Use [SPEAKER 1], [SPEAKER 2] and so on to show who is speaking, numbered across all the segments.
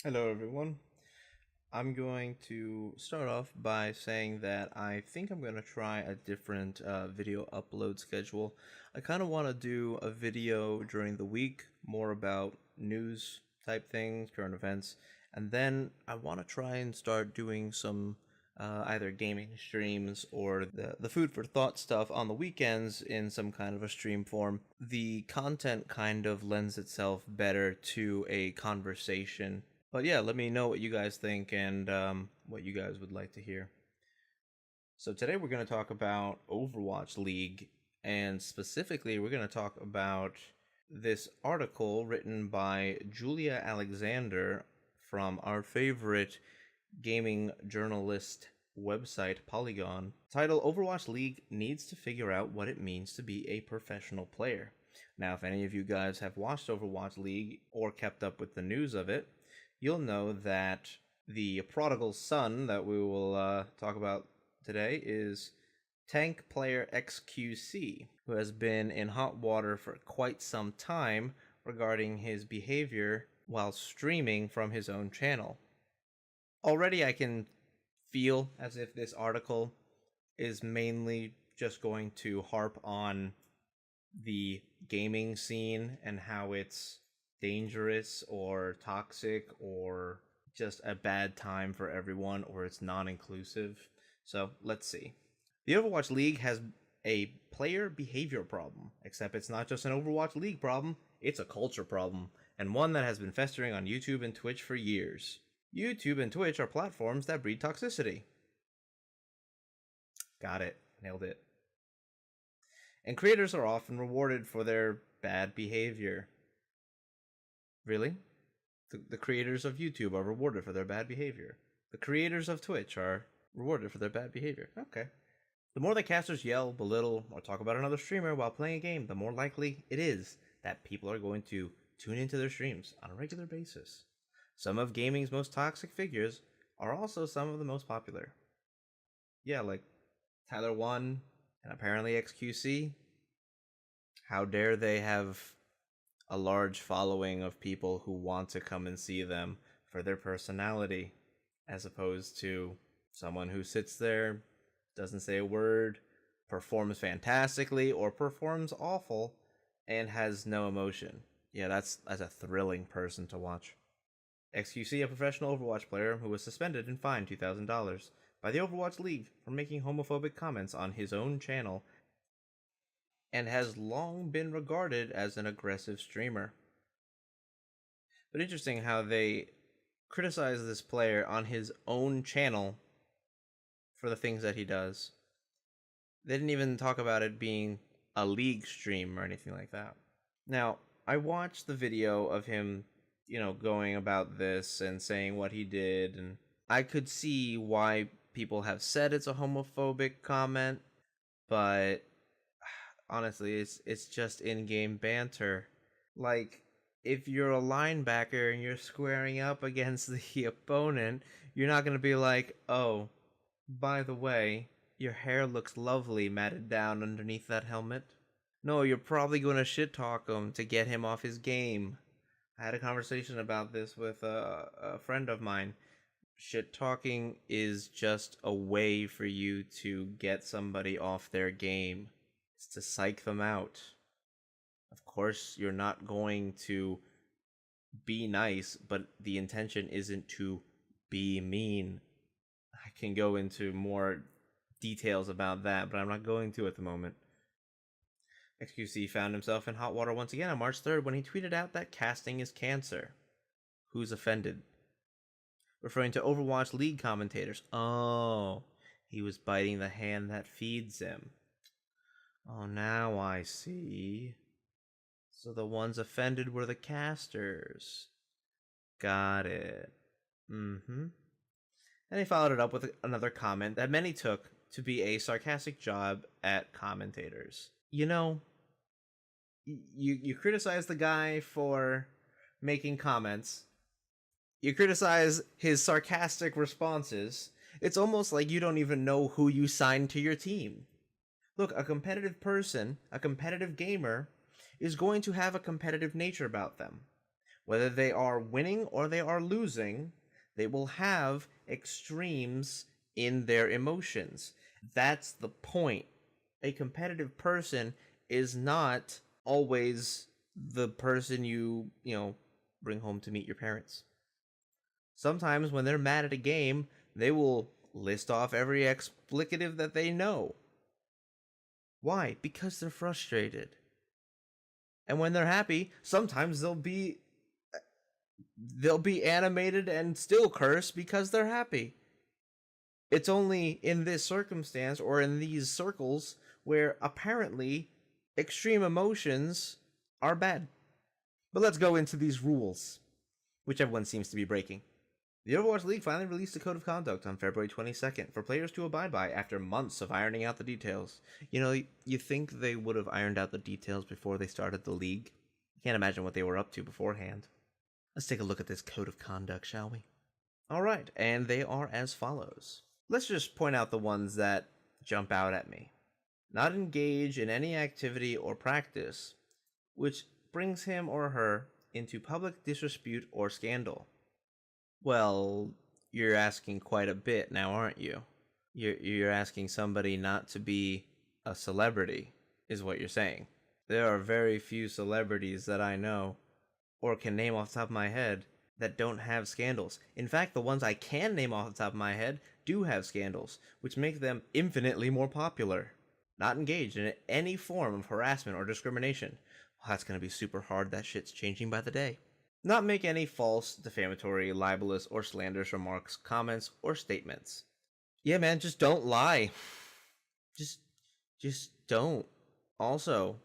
[SPEAKER 1] Hello, everyone. I'm going to start off by saying that I think I'm going to try a different video upload schedule. I kind of want to do a video during the week, more about news type things, current events, and then I want to try and start doing some either gaming streams or the food for thought stuff on the weekends in some kind of a stream form. The content kind of lends itself better to a conversation, but yeah, let me know what you guys think and what you guys would like to hear. So today we're going to talk about Overwatch League, and specifically we're going to talk about this article written by Julia Alexander from our favorite gaming journalist website, Polygon. Title: Overwatch League needs to figure out what it means to be a professional player. Now, if any of you guys have watched Overwatch League or kept up with the news of it, you'll know that the prodigal son that we will talk about today is tank player xQc, who has been in hot water for quite some time regarding his behavior while streaming from his own channel. Already I can feel as if this article is mainly just going to harp on the gaming scene and how it's dangerous or toxic or just a bad time for everyone, or it's non-inclusive. So let's see. The Overwatch League has a player behavior problem, except it's not just an Overwatch League problem, it's a culture problem, and one that has been festering on YouTube and Twitch for years. YouTube and Twitch are platforms that breed toxicity. Got it. Nailed it. And creators are often rewarded for their bad behavior. Really? The creators of YouTube are rewarded for their bad behavior. The creators of Twitch are rewarded for their bad behavior. Okay. The more that casters yell, belittle, or talk about another streamer while playing a game, the more likely it is that people are going to tune into their streams on a regular basis. Some of gaming's most toxic figures are also some of the most popular. Yeah, like Tyler 1 and apparently xQc. How dare they have a large following of people who want to come and see them for their personality, as opposed to someone who sits there, doesn't say a word, performs fantastically or performs awful, and has no emotion. Yeah, that's a thrilling person to watch. xQc, a professional Overwatch player who was suspended and fined $2,000 by the Overwatch League for making homophobic comments on his own channel, and has long been regarded as an aggressive streamer. But interesting how they criticize this player on his own channel for the things that he does. They didn't even talk about it being a league stream or anything like that. Now, I watched the video of him, going about this and saying what he did, and I could see why people have said it's a homophobic comment, but honestly, it's just in-game banter. Like, if you're a linebacker and you're squaring up against the opponent, you're not going to be like, oh, by the way, your hair looks lovely matted down underneath that helmet. No, you're probably going to shit talk him to get him off his game. I had a conversation about this with a friend of mine. Shit talking is just a way for you to get somebody off their game. It's to psych them out. Of course, you're not going to be nice, but the intention isn't to be mean. I can go into more details about that, but I'm not going to at the moment. xQc found himself in hot water once again on March 3rd when he tweeted out that casting is cancer. Who's offended? Referring to Overwatch League commentators. Oh, he was biting the hand that feeds him. Oh, now I see. So the ones offended were the casters. Got it. Mm-hmm. And he followed it up with another comment that many took to be a sarcastic job at commentators. You criticize the guy for making comments. You criticize his sarcastic responses. It's almost like you don't even know who you signed to your team. Look, a competitive person, a competitive gamer, is going to have a competitive nature about them. Whether they are winning or they are losing, they will have extremes in their emotions. That's the point. A competitive person is not always the person you bring home to meet your parents. Sometimes when they're mad at a game, they will list off every explicative that they know. Why? Because they're frustrated. And when they're happy, sometimes they'll be animated and still curse because they're happy. It's only in this circumstance or in these circles where apparently extreme emotions are bad. But let's go into these rules, which everyone seems to be breaking. The Overwatch League finally released a code of conduct on February 22nd for players to abide by after months of ironing out the details. You think they would have ironed out the details before they started the league? I can't imagine what they were up to beforehand. Let's take a look at this code of conduct, shall we? Alright, and they are as follows. Let's just point out the ones that jump out at me. Not engage in any activity or practice which brings him or her into public disrepute or scandal. Well, you're asking quite a bit now, aren't you? You're asking somebody not to be a celebrity, is what you're saying. There are very few celebrities that I know, or can name off the top of my head, that don't have scandals. In fact, the ones I can name off the top of my head do have scandals, which make them infinitely more popular. Not engaged in any form of harassment or discrimination. Well, that's going to be super hard. That shit's changing by the day. Not make any false, defamatory, libelous, or slanderous remarks, comments, or statements. Yeah, man, just don't lie. Just don't. Also,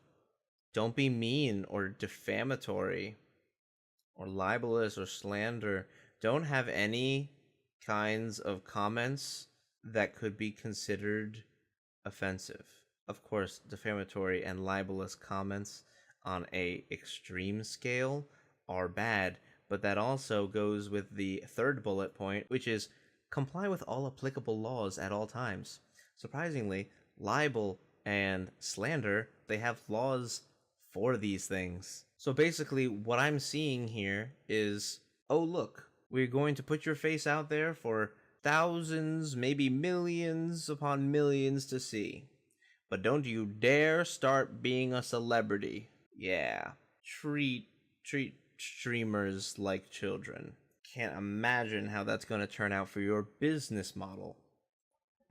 [SPEAKER 1] don't be mean or defamatory or libelous or slander. Don't have any kinds of comments that could be considered offensive. Of course, defamatory and libelous comments on a extreme scale are bad, but that also goes with the third bullet point, which is comply with all applicable laws at all times. Surprisingly, libel and slander, they have laws for these things. So basically, what I'm seeing here is, oh look, we're going to put your face out there for thousands, maybe millions upon millions to see. But don't you dare start being a celebrity. Yeah, treat streamers like children. Can't imagine how that's going to turn out for your business model.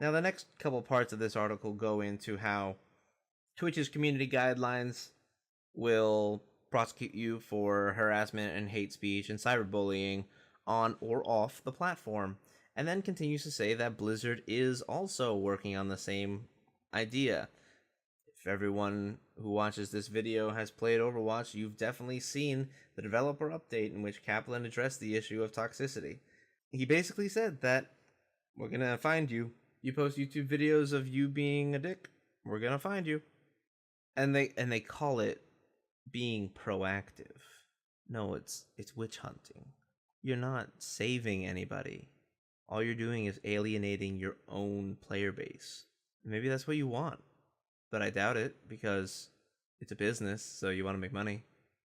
[SPEAKER 1] Now, the next couple parts of this article go into how Twitch's community guidelines will prosecute you for harassment and hate speech and cyberbullying on or off the platform, and then continues to say that Blizzard is also working on the same idea. If everyone who watches this video has played Overwatch, you've definitely seen the developer update in which Kaplan addressed the issue of toxicity. He basically said that we're gonna find you. You post YouTube videos of you being a dick, we're gonna find you. And they call it being proactive. No, it's witch hunting. You're not saving anybody. All you're doing is alienating your own player base. Maybe that's what you want, but I doubt it because it's a business, so you want to make money.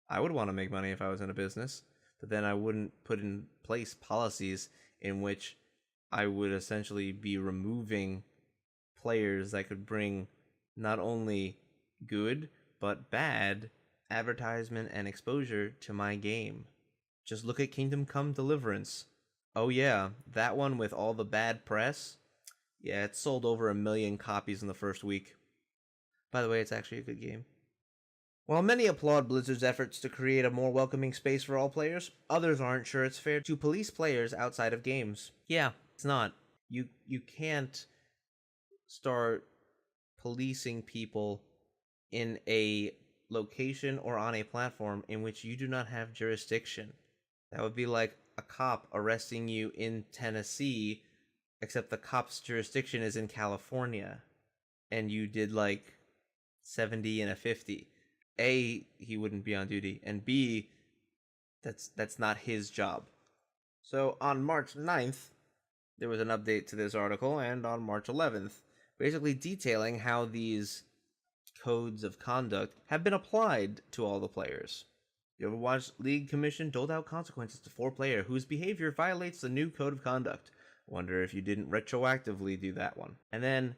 [SPEAKER 1] I would want to make money if I was in a business, but then I wouldn't put in place policies in which I would essentially be removing players that could bring not only good but bad advertisement and exposure to my game. Just look at Kingdom Come Deliverance. Oh yeah, that one with all the bad press. Yeah, it sold over 1 million copies in the first week. By the way, it's actually a good game. While many applaud Blizzard's efforts to create a more welcoming space for all players, others aren't sure it's fair to police players outside of games. Yeah, it's not. You can't start policing people in a location or on a platform in which you do not have jurisdiction. That would be like a cop arresting you in Tennessee, except the cop's jurisdiction is in California, and you did like 70 and a 50. A, he wouldn't be on duty, and B, that's not his job. So on March 9th, there was an update to this article, and on March 11th, basically detailing how these codes of conduct have been applied to all the players. The Overwatch League Commission doled out consequences to 4 players whose behavior violates the new code of conduct. Wonder if you didn't retroactively do that one. And then,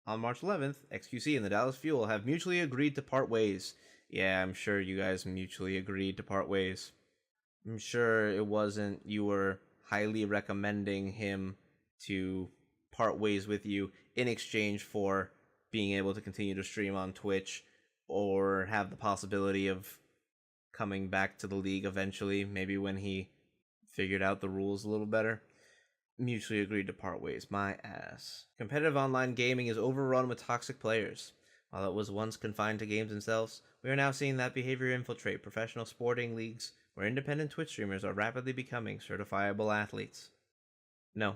[SPEAKER 1] on March 11th, xQc and the Dallas Fuel have mutually agreed to part ways. Yeah, I'm sure you guys mutually agreed to part ways. I'm sure it wasn't you were highly recommending him to part ways with you in exchange for being able to continue to stream on Twitch or have the possibility of coming back to the league eventually, maybe when he figured out the rules a little better. Mutually agreed to part ways. My ass. Competitive online gaming is overrun with toxic players. While it was once confined to games themselves, we are now seeing that behavior infiltrate professional sporting leagues where independent Twitch streamers are rapidly becoming certifiable athletes. No,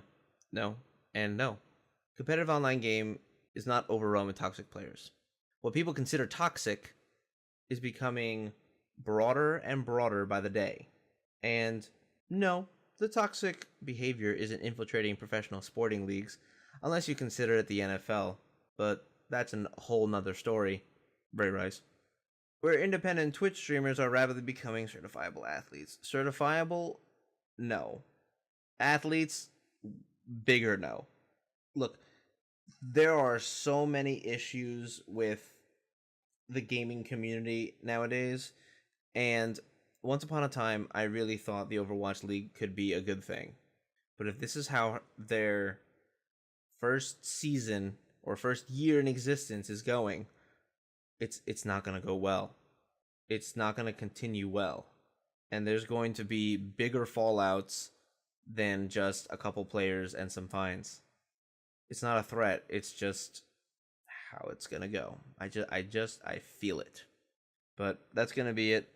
[SPEAKER 1] and no. Competitive online game is not overrun with toxic players. What people consider toxic is becoming broader and broader by the day. And no, the toxic behavior isn't infiltrating professional sporting leagues, unless you consider it the NFL, but that's a whole nother story. Bray Rice. Where independent Twitch streamers are rapidly becoming certifiable athletes. Certifiable? No. Athletes? Bigger no. Look, there are so many issues with the gaming community nowadays, and once upon a time, I really thought the Overwatch League could be a good thing. But if this is how their first season or first year in existence is going, it's not going to go well. It's not going to continue well. And there's going to be bigger fallouts than just a couple players and some fines. It's not a threat. It's just how it's going to go. I feel it. But that's going to be it.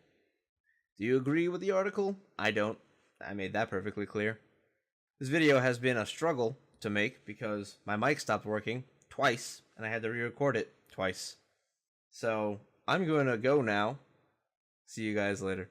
[SPEAKER 1] Do you agree with the article? I don't. I made that perfectly clear. This video has been a struggle to make because my mic stopped working twice and I had to re-record it twice. So I'm going to go now. See you guys later.